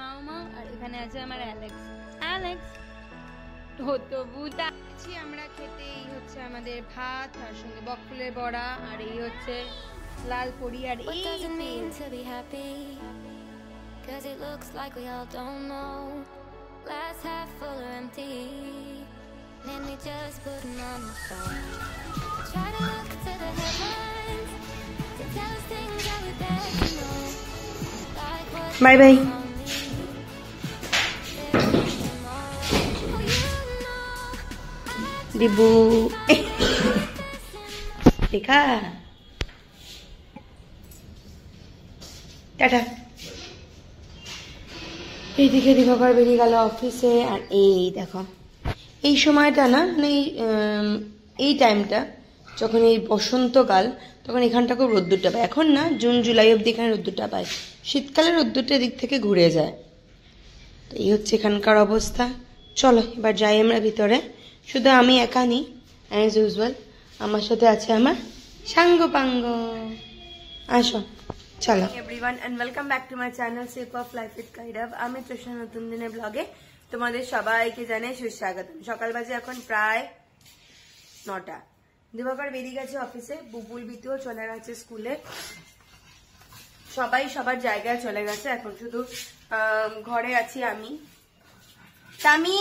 মামা আর এখানে আছে আমার অ্যালেক্স। অ্যালেক্স হতো বুটা আছি আমরা খেতে। এই হচ্ছে আমাদের ভাত, তার সঙ্গে বকফুলের বড়া, আর এই হচ্ছে লাল পরি। আর এই cause it looks like we all don't know glass half full or empty, let me just put them on the floor, try to look to the headlines to tell us things that we better know, like what bye bye dibu Tika tata। এইদিকে দিবাকর বেরিয়ে গেল অফিসে। আর এই দেখো এই সময়টা না, মানে এই টাইমটা যখন এই বসন্তকাল, তখন এখানটা খুব রোদ্দুরটা পায়। এখন না, জুন জুলাই অবধি এখানে রোদ্দুরটা পায়, শীতকালে রোদ্দুরটা এদিক থেকে ঘুরে যায়। তো এই হচ্ছে এখানকার অবস্থা। চলো এবার যাই আমরা ভিতরে। শুধু আমি একা নি, অ্যাজ ইউজুয়াল আমার সাথে আছে আমার সাঙ্গ পাঙ্গ। আসো চলো। Everyone and welcome back to my channel shape of life with কাইরাব। আমি তৃষ্ণা নতুন দিনের ব্লগে তোমাদের সবাইকে জানাই সুস্বাগতম। সকাল বাজে এখন প্রায় 9টা। দিবাকর বেরিয়ে গেছে অফিসে, বুবুল বিতুও চলে গেছে স্কুলে, সবাই সবার জায়গায় চলে গেছে। এখন শুধু ঘরে আছি আমি। তামি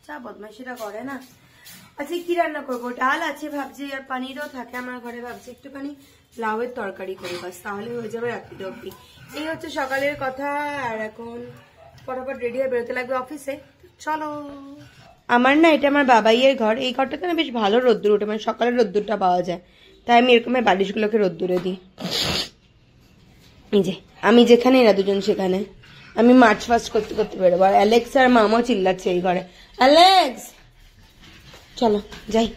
চা বদমাইশিটা করে না। আচ্ছা কি রান্না করবো? ডাল আছে ভাবছি, আর পানিরও থাকে আমার ঘরে। ভাবছি একটুখানি লাউয়ের তরকারি করি, বাস তাহলে হয়ে যাবে রাত্রিটা অব্দি। এই হচ্ছে সকালের কথা। আর এখন ফটাফট রেডি হয়ে বেরোতে লাগবে অফিসে। চলো। আমার না, এটা আমার বাবাইয়ের ঘর। এই ঘরটাতে না বেশ ভালো রোদ্দুর ওঠে, মানে সকালের রোদ্দুরটা পাওয়া যায়, তাই আমি এরকম বালিশগুলোকে রোদ্দুরে দিই। এই যে আমি যেখানে, এরা দুজন সেখানে। আমি মার্চ ফাস্ট করতে করতে বেরোবো। আর অ্যালেক্স আর মামাও চিল্লাচ্ছে এই ঘরে, অ্যালেক্স चलो जाई।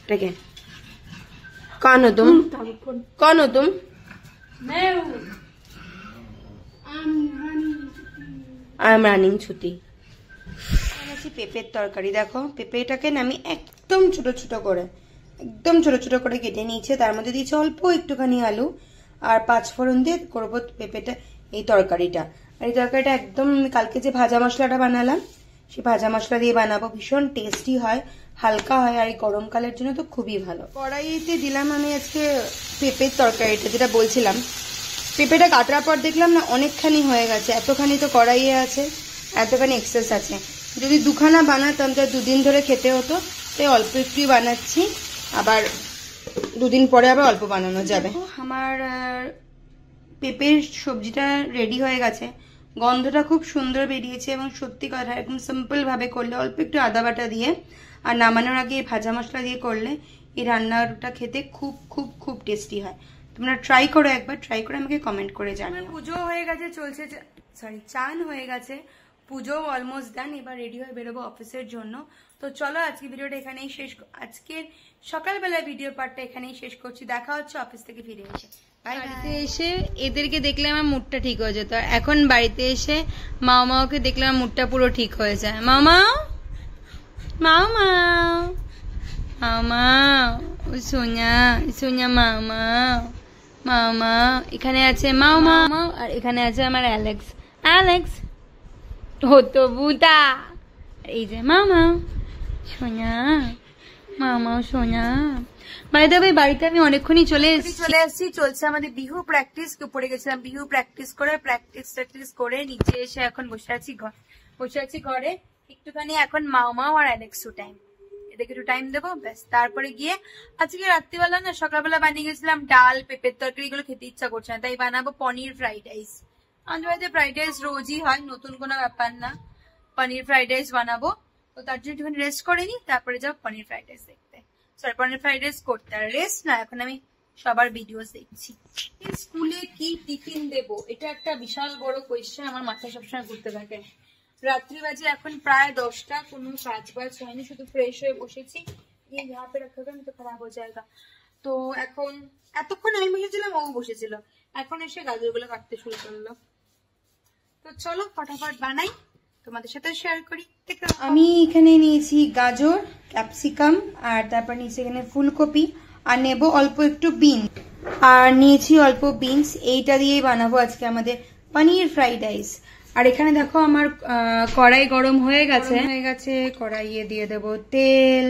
ठीक है, कौन हो तुम? कौन हो तुम? मैं हूँ। आई एम रनिंग छुट्टी। পেঁপের তরকারি দেখো, পেঁপেটাকে না আমি একদম ছোট ছোট করে কেটে নিয়েছি। তার মধ্যে দিয়েছি অল্প একটুখানি আলু আর 5 ফোড়ন দিয়ে করবো পেঁপেটা এই তরকারিটা। আর এই তরকারিটা একদম কালকে যে ভাজা মশলাটা বানালাম সে ভাজা মশলা দিয়ে বানাবো। ভীষণ টেস্টি হয়, হালকা হয়, আর এই গরমকালের জন্য তো খুবই ভালো। কড়াইতে দিলাম আমি আজকে পেঁপের তরকারিটা, যেটা বলছিলাম। পেঁপেটা কাটার পর দেখলাম না অনেকখানি হয়ে গেছে, এতখানি তো কড়াইয়ে আছে, এতখানি এক্সেস আছে। যদি দুখানা বানাতাম তো 2 দিন ধরে খেতে হতো, তাই অল্প একটুই বানাচ্ছি। আবার 2 দিন পরে আবার অল্প বানানো যাবে। আমার পেঁপের সবজিটা রেডি হয়ে গেছে, গন্ধটা খুব সুন্দর বেরিয়েছে। এবং সত্যি কথা, একদম সিম্পল ভাবে করলে, অল্প একটু আদা বাটা দিয়ে আর নামানোর আগে ভাজা মশলা দিয়ে করলে এই রান্নাটা খেতে খুব খুব খুব টেস্টি হয়। তোমরা ট্রাই করো একবার, ট্রাই করে আমাকে কমেন্ট করে জানিও। পুজো হয়ে গেছে, চলছে, সরি চান হয়ে গেছে, পুজো অলমোস্ট ডান। এবার রেডি হয়ে বেরোবো অফিসের জন্য। তো চলো আজকে ভিডিওটা এখানেই শেষ, আজকের সকালবেলা ভিডিও পার্টটা এখানেই শেষ করছি। দেখা হচ্ছে অফিস থেকে ফিরে এসে। বাড়িতে এসে এদেরকে দেখলে আমার মুডটা ঠিক হয়ে যেত, এখন বাড়িতে এসে মাওকে দেখলে আমার মুডটা পুরো ঠিক হয়ে যায়। মামা মামা মামা সোনা সোনা মামা মামা। এখানে আছে মামা আর এখানে আছে আমার অ্যালেক্স। অ্যালেক্স হতো বুটা। এই যে মামা সোনা, মামা সোনা। বাড়িতে আমি অনেকক্ষণই চলে আসছি। চলছে আমাদের বিহু প্র্যাকটিস। উপরে গেছিলাম বিহু প্র্যাকটিস করে নিচে এসে এখন বসে আছি ঘরে একটুখানি। এখন মামা আর অ্যালেক্সও টাইম, এদেরকে একটু টাইম দেবো, ব্যাস। তারপরে গিয়ে আজকে রাত্রিবেলা না, সকালবেলা বানিয়ে গেছিলাম ডাল, পেঁপের তরকারি, এগুলো খেতে ইচ্ছা করছে না, তাই বানাবো পনির ফ্রাইড রাইস। আমাদের বাড়িতে ফ্রাইড রাইস রোজই হয়, নতুন কোনো ব্যাপার না। পনির ফ্রাইড রাইস বানাবো, তো তার জন্য একটুখানি রেস্ট করে নিই, তারপরে যাবো পনির ফ্রাইড রাইস দেখতে। সরি, পনির ফ্রাইড রাইস করতে। আর রেস্ট না, এখন আমি সবার ভিডিওস দেখছি। স্কুলে কি টিফিন দেবো, এটা একটা বিশাল বড় কোয়েশ্চেন আমার মাথায় সবসময় ঘুরতে থাকে। রাত্রি বাজে এখন প্রায় 10টা, কোনো কাজ বাজ হয়নি, শুধু ফ্রেশ হয়ে বসেছি। यहाँ पे रखा था तो खराब हो जाएगा। তো এখন এতক্ষণ আমি বসেছিলাম, ও বসেছিল, এখন এসে গাজরগুলো কাটতে শুরু করলো। তো চলো ফটাফট বানাই, তোমাদের সাথে শেয়ার করি। আমি এখানে নিয়েছি গাজর, ক্যাপসিকাম, আর তারপর নিয়েছি এখানে ফুলকপি আর নেব অল্প একটু বিনস, আর নিয়েছি অল্প বিনস। এইটা দিয়েই বানাবো আজকে আমাদের পনির ফ্রাইড রাইস। আর এখানে দেখো আমার কড়াই গরম হয়ে গেছে। কড়াইয়ে দিয়ে দেব তেল,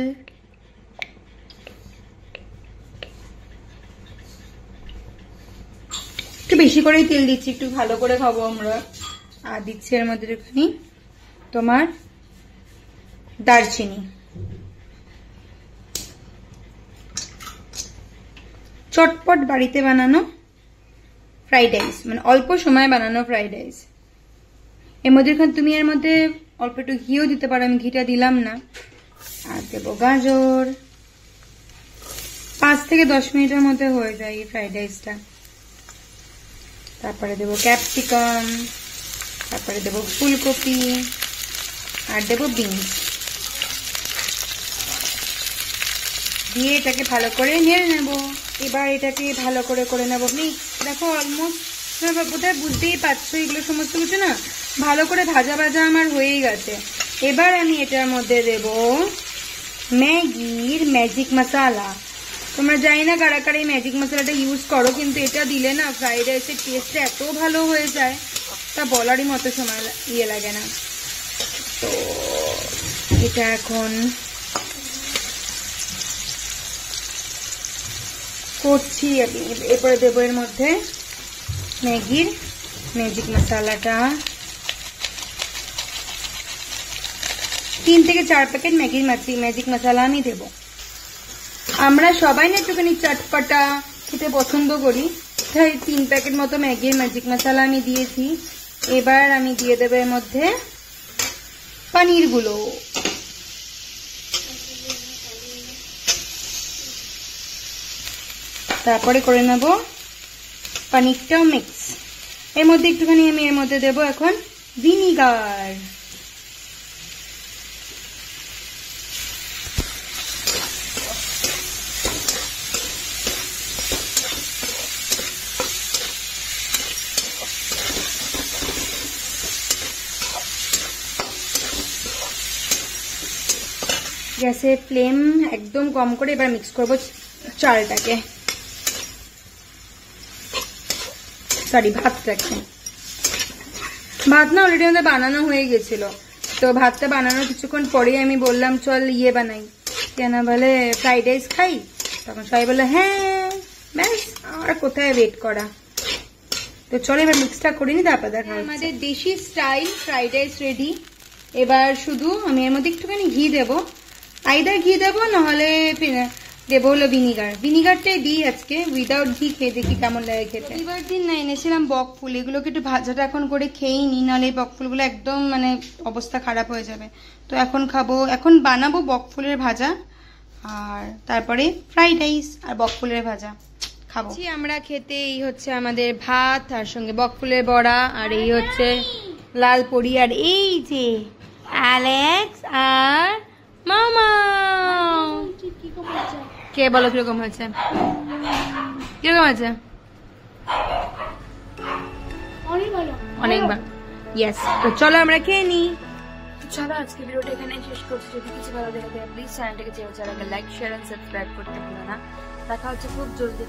একটু বেশি করেই তেল দিচ্ছি, একটু ভালো করে খাবো আমরা। আর দিচ্ছি এর মধ্যে একটুখানি তোমার দারচিনি। চটপট বাড়িতে বানানো ফ্রাইড রাইস, মানে অল্প সময় বানানো ফ্রাইড রাইস। এর মধ্যে তুমি এর মধ্যে অল্প একটু ঘিও দিতে পারো, আমি ঘিটা দিলাম না। আর দেবো গাজর। 5 থেকে 10 মিনিটের মধ্যে হয়ে যায় এই ফ্রাইড রাইসটা। তারপরে দেবো ক্যাপসিকাম, তারপরে দেবো ফুলকপি, আর দেবো বিনস। দিয়ে এটাকে ভালো করে নেড়ে নেব। এবার এটাকে ভালো করে করে নেবো। আপনি দেখো অলমোস্ট বোধহয় বুঝতেই পারছো, এগুলো সমস্ত কিছু না ভালো করে ভাজা ভাজা আমার হয়েই গেছে। এবার আমি এটার মধ্যে দেব ম্যাগির ম্যাজিক মশলা। তোমরা জানি না কারা কারা এই ম্যাজিক মশলাটা ইউজ করো, কিন্তু এটা দিলে না ফ্রাইড রাইসের টেস্টটা এত ভালো হয়ে যায়, তা বলারই মতো সময় লাগে না। তো এটা এখন করছি আমি। এরপরে দেবো এর মধ্যে ম্যাগির ম্যাজিক মশলাটা। 3 থেকে 4 প্যাকেট ম্যাগির ম্যাজিক মশলা আমি দেবো। আমরা সবাই না একটুখানি চটপটা খেতে পছন্দ করি, তাই 3 প্যাকেট মতো ম্যাগির ম্যাজিক মশলা আমি দিয়েছি। এবার আমি দিয়ে দেবো এর মধ্যে পনিরগুলো। তারপরে করে নেব পনিরটাও মিক্স। এর মধ্যে একটুখানি আমি এর মধ্যে দেবো এখন ভিনিগার। গ্যাসের ফ্লেম একদম কম করে এবার মিক্স করবো চালটাকে, সরি ভাতটাকে। ভাত না অলরেডি আমাদের বানানো হয়ে গেছিল, তো ভাতটা বানানোর কিছুক্ষণ পরেই আমি বললাম চল ইয়ে বানাই, কেন বলে ফ্রাইড রাইস খাই। তখন সবাই বললো হ্যাঁ, ব্যাস আর কোথায় ওয়েট করা। তো চলো এবার মিক্সটা করিনি, তারপর দেখা আমাদের দেশি স্টাইল ফ্রাইড রাইস রেডি। এবার শুধু আমি এর মধ্যে একটুখানি ঘি দেবো, আইদার ঘি দেবো নাহলে দেবো হলো ভিনিগার। ভিনিগারটাই দিই আজকে, উইদাউট ঘি খেয়ে দেখি কেমন লাগে খেতে। এবার দিন না এনেছিলাম বক ফুল, এগুলোকে একটু ভাজাটা এখন করে খেয়েই নি, নাহলে এই বক ফুলগুলো একদম মানে অবস্থা খারাপ হয়ে যাবে। তো এখন খাবো, এখন বানাবো বক ফুলের ভাজা, আর তারপরে ফ্রাইড রাইস আর বক ফুলের ভাজা খাবো আমরা খেতে। এই হচ্ছে আমাদের ভাত, তার সঙ্গে বক ফুলের বড়া, আর এই হচ্ছে লাল পরি, আর এই যে অ্যালেক্স আর মামা। কে বলো কিরকম হয়েছে? কিরকম হয়েছে? অনেকবার। ইয়েস, তো চলো আমরা খেয়ে নিই। চলো আজকে ভিডিওটা এখানে শেষ করছি। যদি কিছু ভালো দেখে থাকে প্লিজ চ্যানেলটাকে চ্যানেলটাকে লাইক শেয়ার এন্ড সাবস্ক্রাইব করতে ভুলো না। দেখা হচ্ছে খুব জলদি।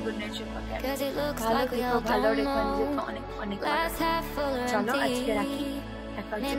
গুড নাইট, ভালো থেকো, ভালো রেখো নিজেকে, অনেক অনেক। চলো আজকে রাখি, দেখা হচ্ছে।